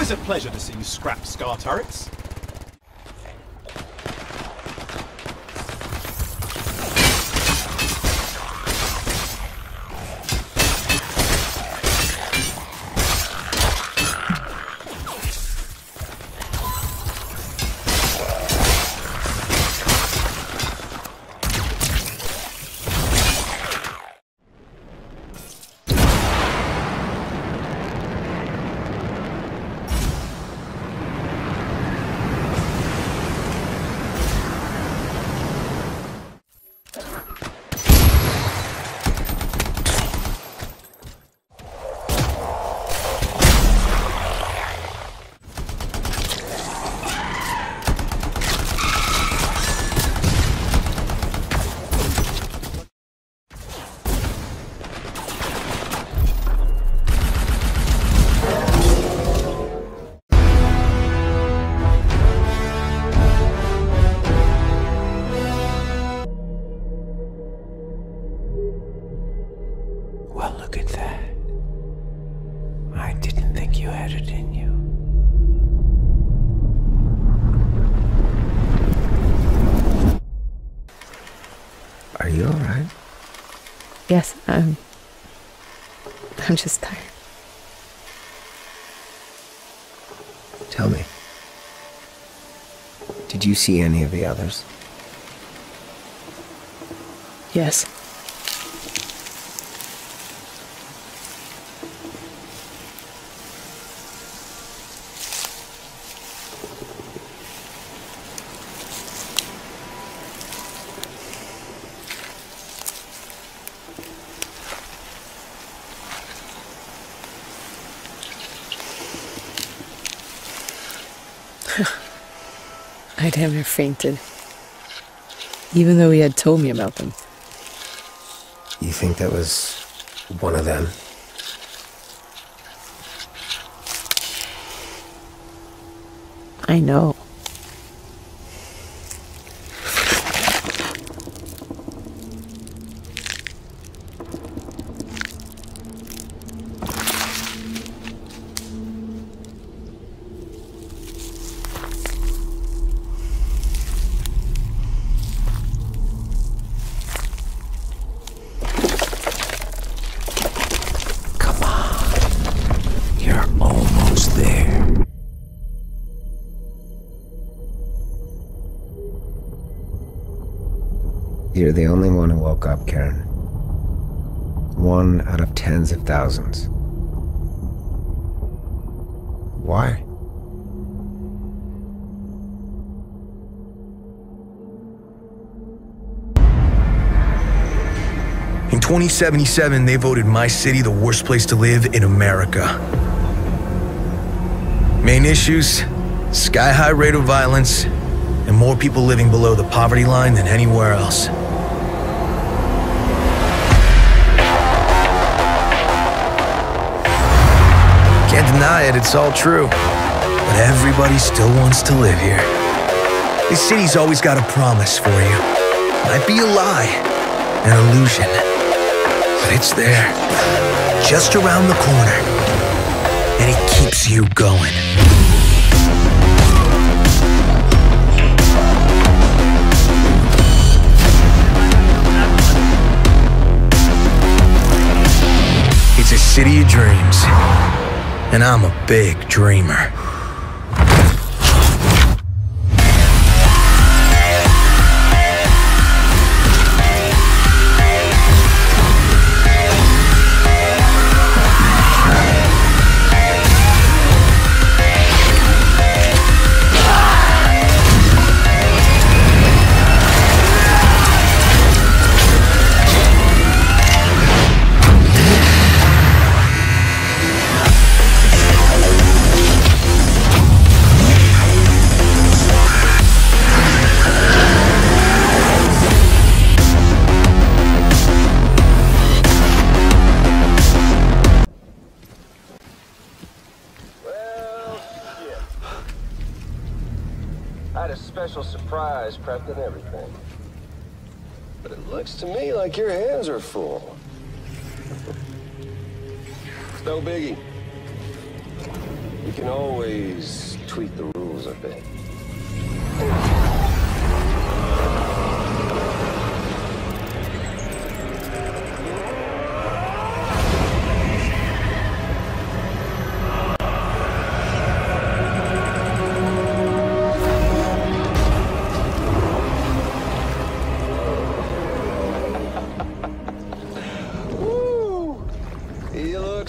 Always a pleasure to see you scrap Scar turrets. Well, look at that. I didn't think you had it in you. Are you alright? Yes, I'm just tired. Tell me. Did you see any of the others? Yes. I damn near fainted. Even though he had told me about them. You think that was one of them? I know. You're the only one who woke up, Karen. One out of tens of thousands. Why? In 2077, they voted my city the worst place to live in America. Main issues: sky-high rate of violence, and more people living below the poverty line than anywhere else. Can't deny it, it's all true. But everybody still wants to live here. This city's always got a promise for you. Might be a lie, an illusion, but it's there, just around the corner, and it keeps you going. It's a city of dreams, and I'm a big dreamer. I had a special surprise prepped and everything. But it looks to me like your hands are full. It's no biggie. You can always tweak the rules a bit.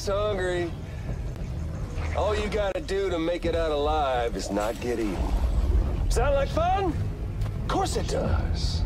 Hungry. All you gotta do to make it out alive is not get eaten. Sound like fun? Of course it does.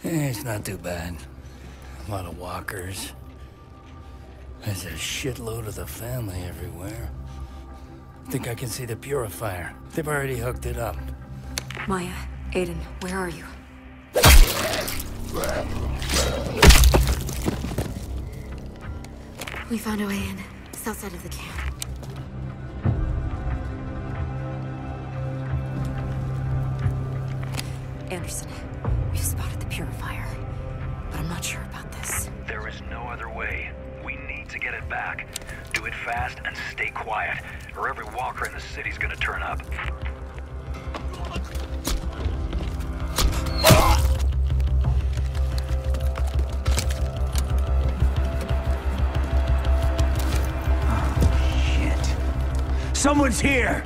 It's not too bad. A lot of walkers. There's a shitload of the family everywhere. Think I can see the purifier. They've already hooked it up. Maya, Aiden, where are you? We found a way in. South side of the camp. Anderson, we've spotted the purifier, but I'm not sure about this. There is no other way. We need to get it back. Do it fast and stay quiet, or every walker in the city's gonna turn up. Someone's here!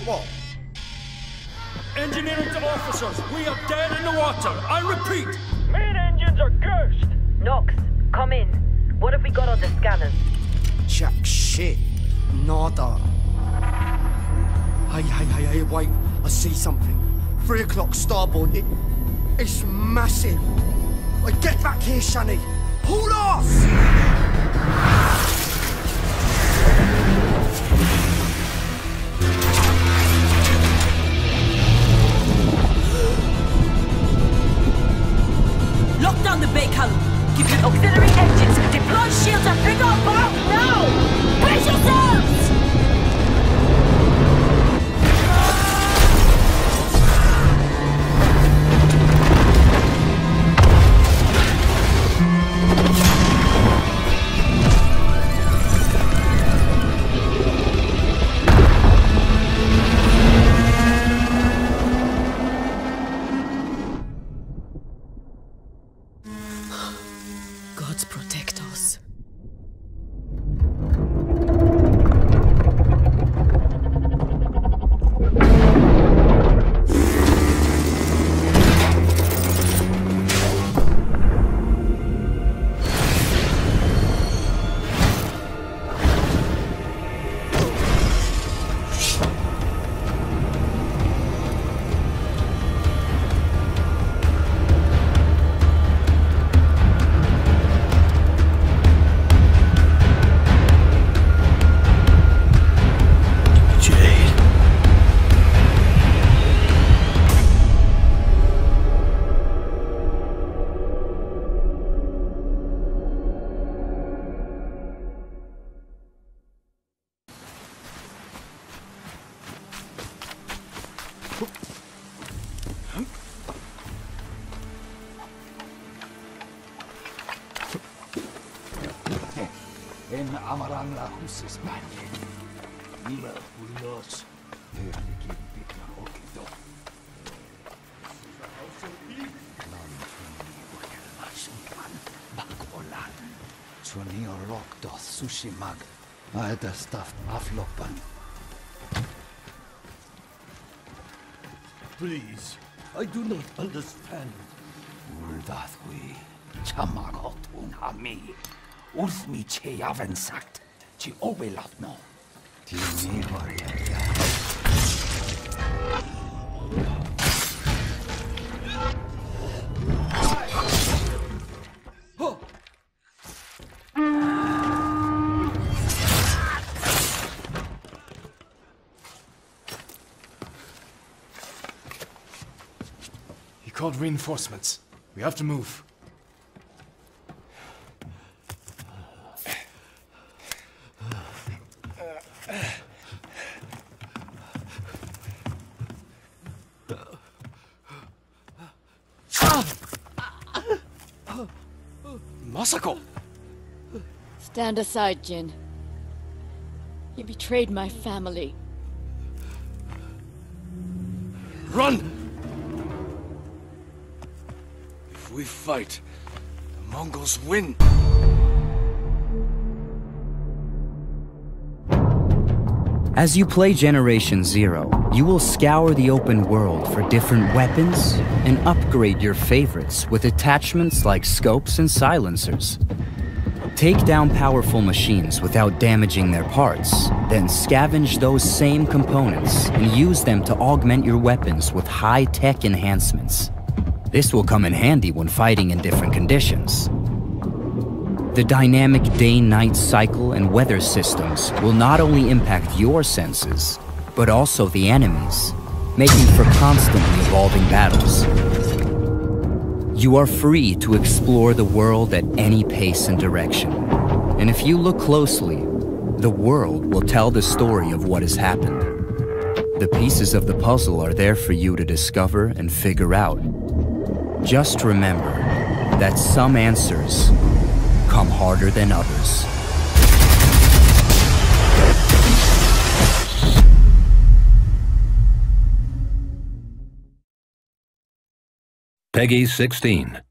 what? Engineering to officers, we are dead in the water. I repeat. Main engines are cursed. Nox, come in. What have we got on the scanners? Jack shit. Nada. Hey, wait. I see something. 3 o'clock starboard. It's massive. Get back here, Shani. Hold off! Lock down the bay column. Give your auxiliary engines. Deploy shields and bring our boat now! Brace yourselves! Gods protect us. En amaran la husis manje. Nima ulos. Hörni kimpikna okito. Bakolan. Chunio lokto sushi mag. Aeda staff aflopan. Please, I do not understand. Uldathwi. Chamagotun hami. Ulthmi che yaven sagt. Chi obelatno. Ti mihoria. He called reinforcements. We have to move. Masako! Stand aside, Jin. You betrayed my family. Run! If we fight, the Mongols win. As you play Generation Zero, you will scour the open world for different weapons and upgrade your favorites with attachments like scopes and silencers. Take down powerful machines without damaging their parts, then scavenge those same components and use them to augment your weapons with high-tech enhancements. This will come in handy when fighting in different conditions. The dynamic day-night cycle and weather systems will not only impact your senses, but also the enemies, making for constantly evolving battles. You are free to explore the world at any pace and direction. And if you look closely, the world will tell the story of what has happened. The pieces of the puzzle are there for you to discover and figure out. Just remember that some answers come harder than others. Peggy 16.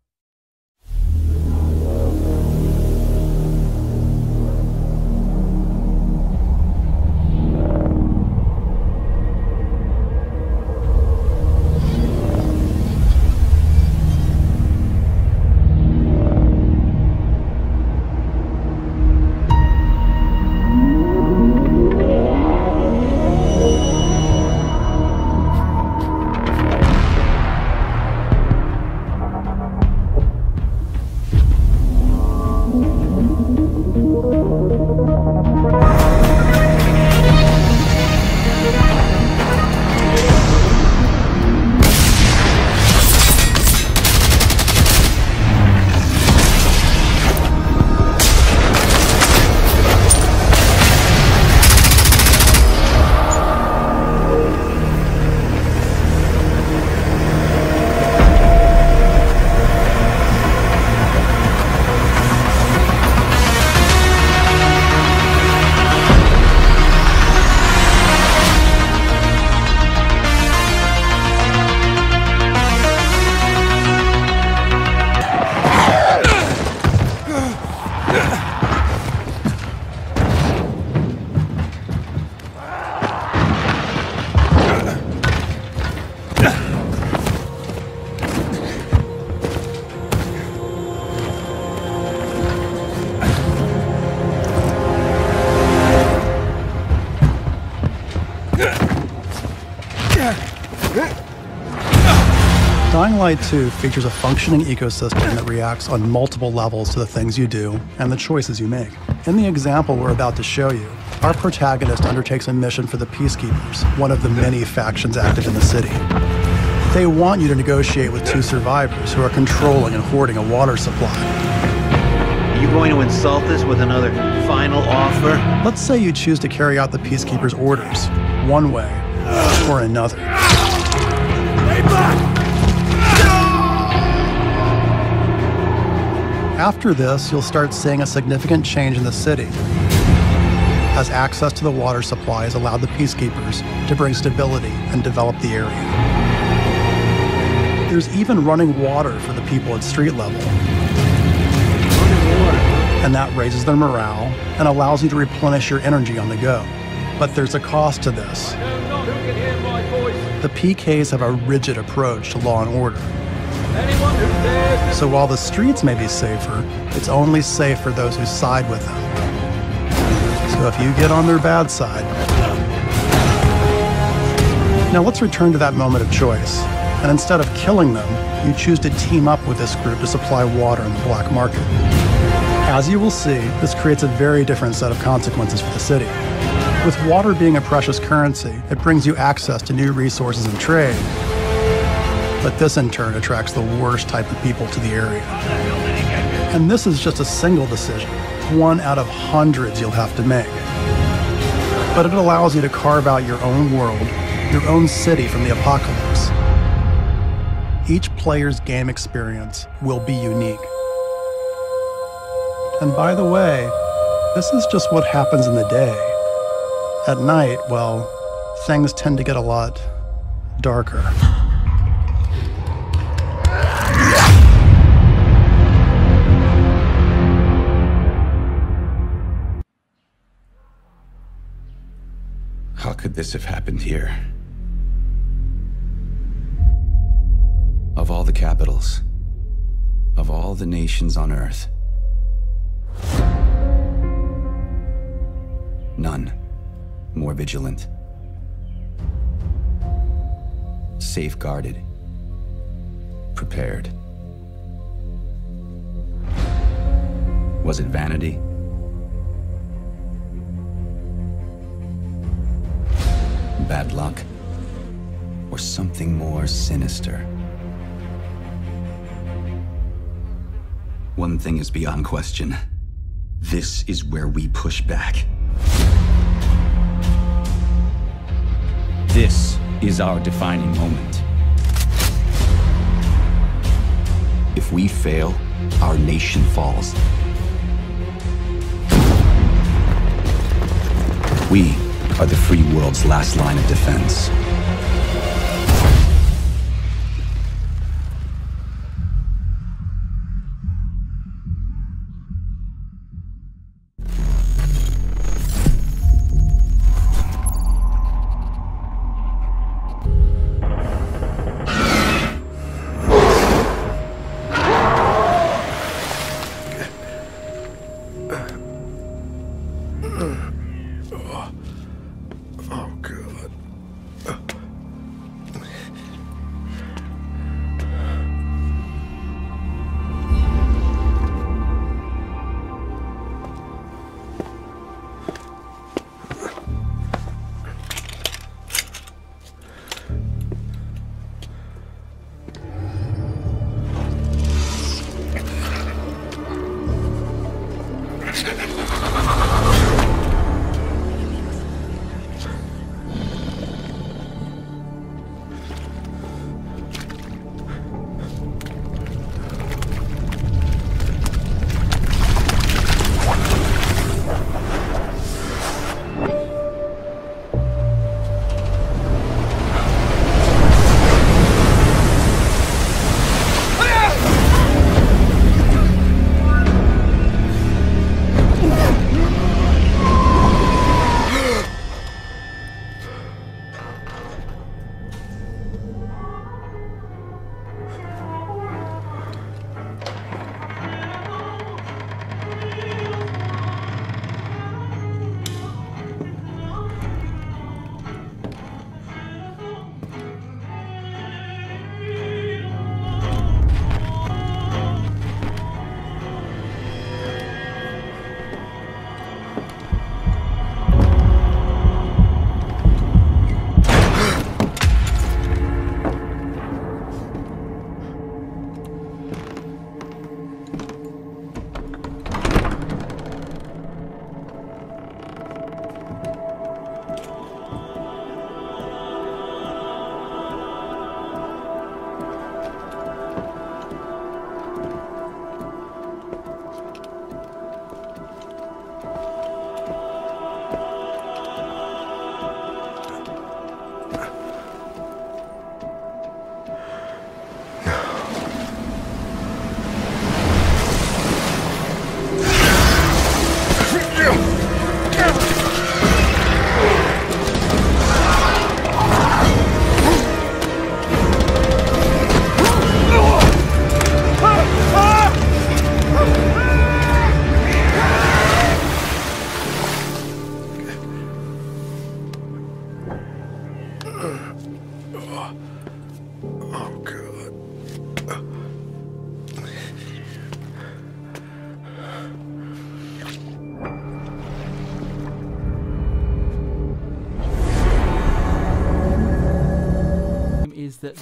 Dying Light 2 features a functioning ecosystem that reacts on multiple levels to the things you do and the choices you make. In the example we're about to show you, our protagonist undertakes a mission for the Peacekeepers, one of the many factions active in the city. They want you to negotiate with two survivors who are controlling and hoarding a water supply. Are you going to insult us with another final offer? Let's say you choose to carry out the Peacekeepers' orders, one way or another. Stay back! After this, you'll start seeing a significant change in the city, as access to the water supply has allowed the Peacekeepers to bring stability and develop the area. There's even running water for the people at street level. And that raises their morale and allows you to replenish your energy on the go. But there's a cost to this. The PKs have a rigid approach to law and order. So while the streets may be safer, it's only safe for those who side with them. So if you get on their bad side... Now let's return to that moment of choice. And instead of killing them, you choose to team up with this group to supply water in the black market. As you will see, this creates a very different set of consequences for the city. With water being a precious currency, it brings you access to new resources and trade. But this in turn attracts the worst type of people to the area. And this is just a single decision, one out of hundreds you'll have to make. But it allows you to carve out your own world, your own city from the apocalypse. Each player's game experience will be unique. And by the way, this is just what happens in the day. At night, well, things tend to get a lot darker. How could this have happened here? Of all the capitals, of all the nations on Earth, none more vigilant, safeguarded, prepared. Was it vanity? Bad luck? Or something more sinister? One thing is beyond question. This is where we push back. This is our defining moment. If we fail, our nation falls. We are the free world's last line of defense. that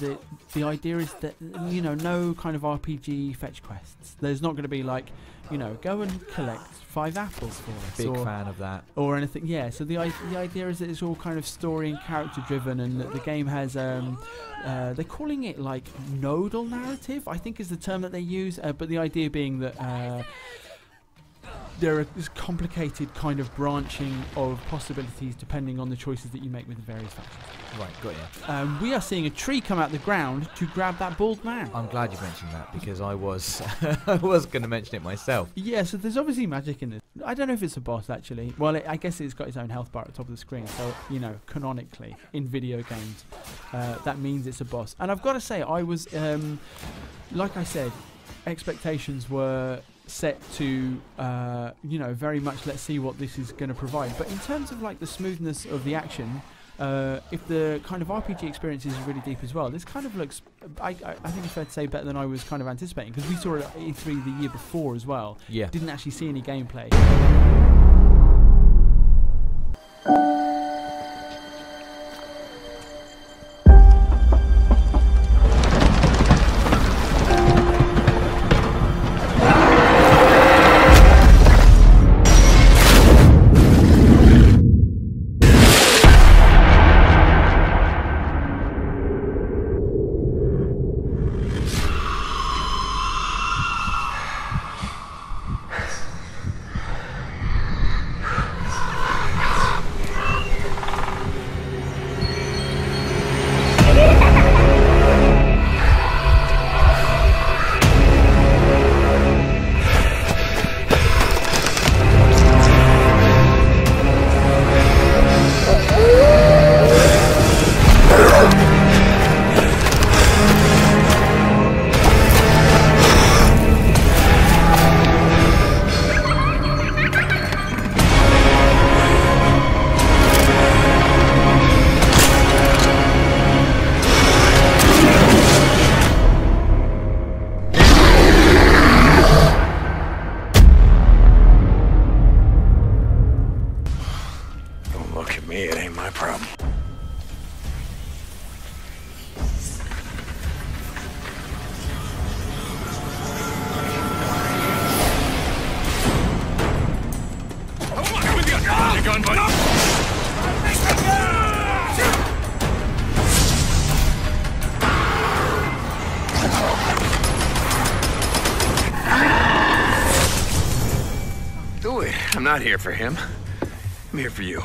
the idea is that, you know, no kind of RPG fetch quests. There's not going to be like, you know, go and collect 5 apples for us. Big fan of that. Or anything. Yeah. So the idea is that it's all kind of story and character driven, and that the game has they're calling it like nodal narrative, I think is the term that they use. But the idea being that there are this complicated kind of branching of possibilities depending on the choices that you make with the various factions. Right, got you. We are seeing a tree come out the ground to grab that bald man. I'm glad you mentioned that, because I was I was going to mention it myself. Yeah, so there's obviously magic in this. I don't know if it's a boss, actually. Well, I guess it's got its own health bar at the top of the screen, so, you know, canonically, in video games, that means it's a boss. And I've got to say, I was, like I said, expectations were set to you know, very much let's see what this is going to provide. But in terms of like the smoothness of the action, if the kind of RPG experience is really deep as well, this kind of looks, I think it's fair to say, better than I was kind of anticipating, because we saw it at E3 the year before as well. Yeah. Didn't actually see any gameplay. I'm not here for him. I'm here for you.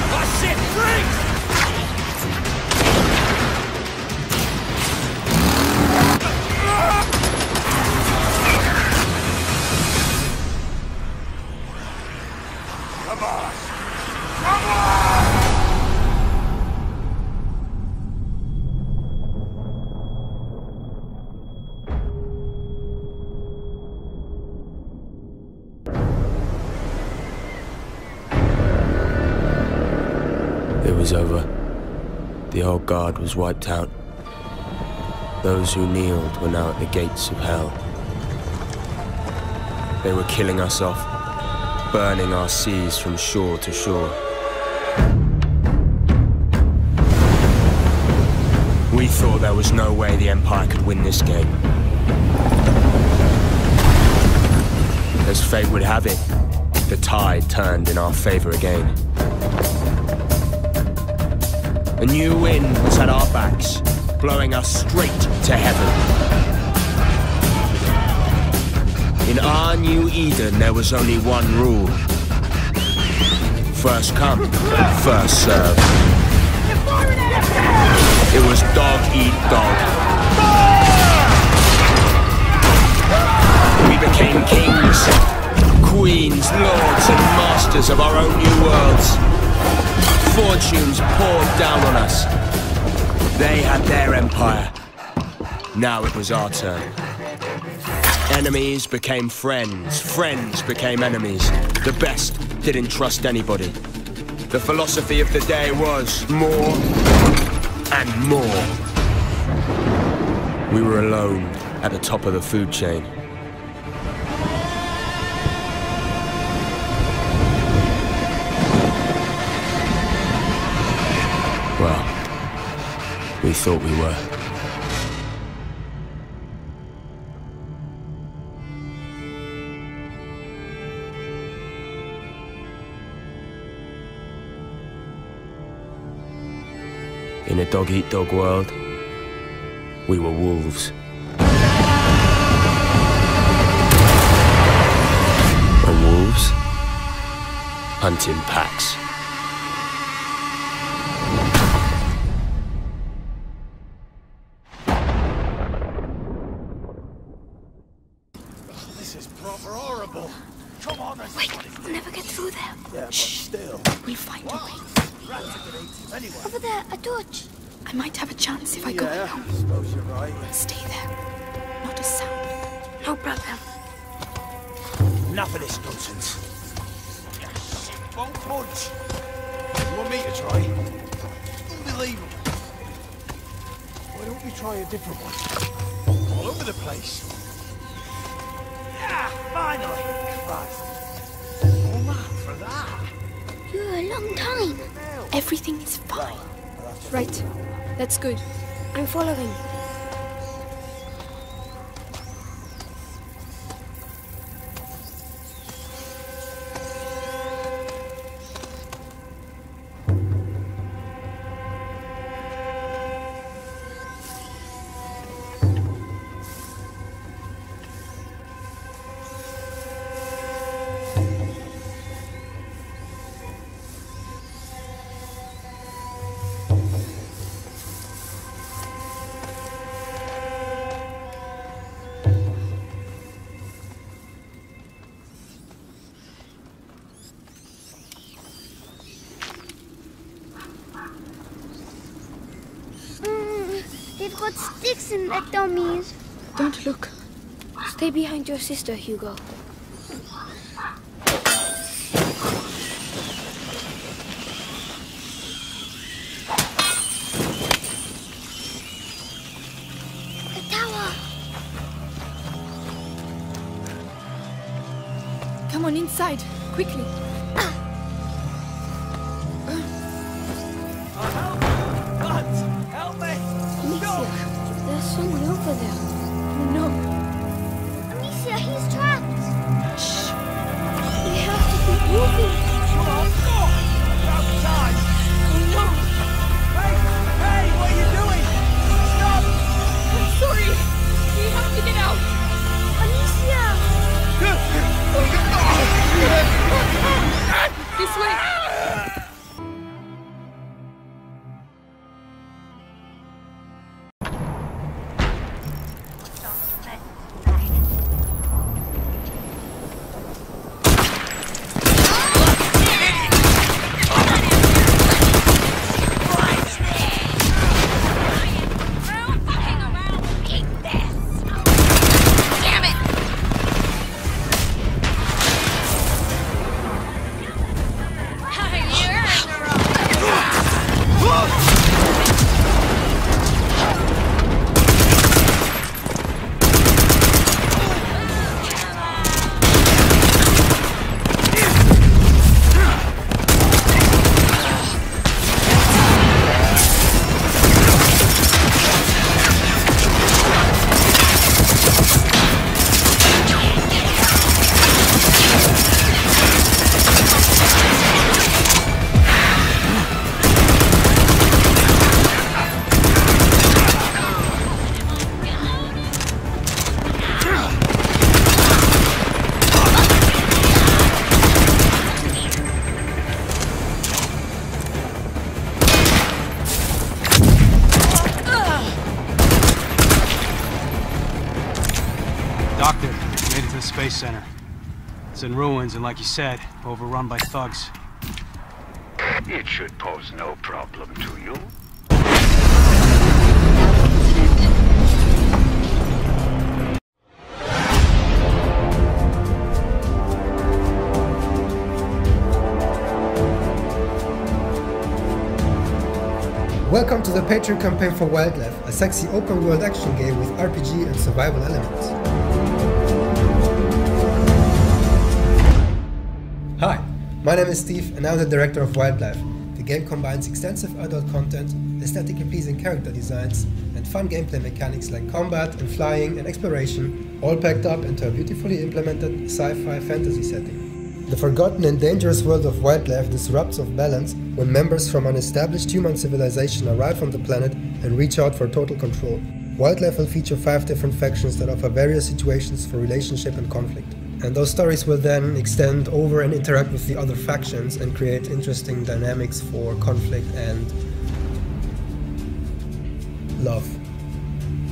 Oh shit, freeze! Come on! Come on! It was over. The old guard was wiped out. Those who kneeled were now at the gates of hell. They were killing us off, burning our seas from shore to shore. We thought there was no way the Empire could win this game. As fate would have it, the tide turned in our favor again. A new wind was at our backs, blowing us straight to heaven. In our new Eden, there was only one rule. First come, first serve. It was dog eat dog. We became kings, queens, lords, and masters of our own new worlds. Fortunes poured down on us. They had their empire. Now it was our turn. Enemies became friends. Friends became enemies. The best didn't trust anybody. The philosophy of the day was more and more. We were alone at the top of the food chain. we thought we were. In a dog-eat-dog world, we were wolves. And wolves hunt in packs. This is proper horrible. Come on, wait, we'll never get through there. Yeah, but still. We'll find a way. Rats are gonna eat him anyway. Over there, a torch. I might have a chance if I go alone. I suppose you're right. Stay there. Not a sound. No problem. Enough of this nonsense. Won't budge. You want me to try? Unbelievable. Why don't we try a different one? All over the place. Yeah, finally. Christ. All that for that. You're a long time. Everything is fine. Right. That's good. I'm following. They've got sticks in the dummies. Don't look. Stay behind your sister, Hugo. The tower. Come on inside, quickly. Help me! Amicia, there's someone over there. No. Amicia, he's trapped. Shh. We have to keep moving. Come on, go! About time! Oh no! Hey! Hey! What are you doing? Stop! I'm sorry. We have to get out. Amicia! This way. Doctor, made it to the Space Center. It's in ruins and, like you said, overrun by thugs. It should pose no problem to you. Welcome to the Patreon campaign for Wildlife, a sexy open-world action game with RPG and survival elements. Hi, my name is Steve and I'm the director of Wildlife, the The game combines extensive adult content, aesthetically pleasing character designs, and fun gameplay mechanics like combat and flying and exploration, all packed up into a beautifully implemented sci-fi fantasy setting. The forgotten and dangerous world of Wildlife disrupts of balance when members from an established human civilization arrive on the planet and reach out for total control. Wildlife will feature 5 different factions that offer various situations for relationship and conflict. And those stories will then extend over and interact with the other factions and create interesting dynamics for conflict and love.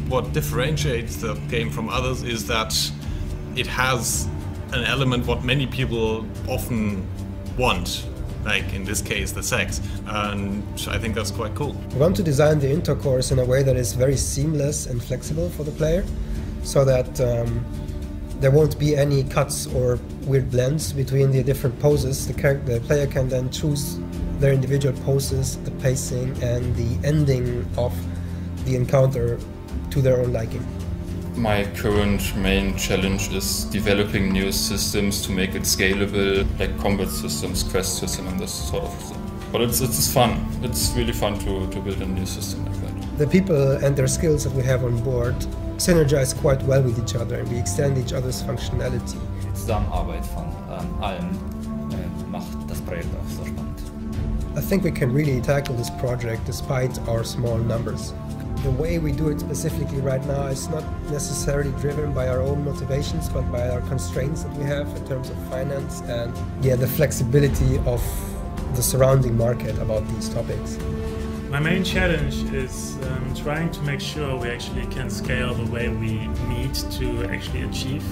What differentiates the game from others is that it has an element what many people often want, like in this case the sex, and I think that's quite cool. We want to design the intercourse in a way that is very seamless and flexible for the player, so that there won't be any cuts or weird blends between the different poses. The player can then choose their individual poses, the pacing, and the ending of the encounter to their own liking. My current main challenge is developing new systems to make it scalable, like combat systems, quest system, and this sort of thing. But it's fun. It's really fun to build a new system like that. The people and their skills that we have on board synergize quite well with each other, and we extend each other's functionality. Die Zusammenarbeit von allen macht das Projekt auch so spannend. I think we can really tackle this project despite our small numbers. The way we do it specifically right now is not necessarily driven by our own motivations, but by our constraints that we have in terms of finance and the flexibility of the surrounding market about these topics. My main challenge is trying to make sure we actually can scale the way we need to actually achieve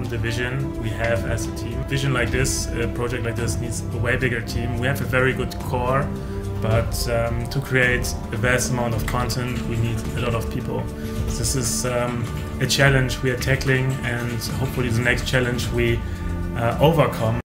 the vision we have as a team. A vision like this, a project like this, needs a way bigger team. We have a very good core, but to create a vast amount of content, we need a lot of people. This is a challenge we are tackling, and hopefully the next challenge we overcome.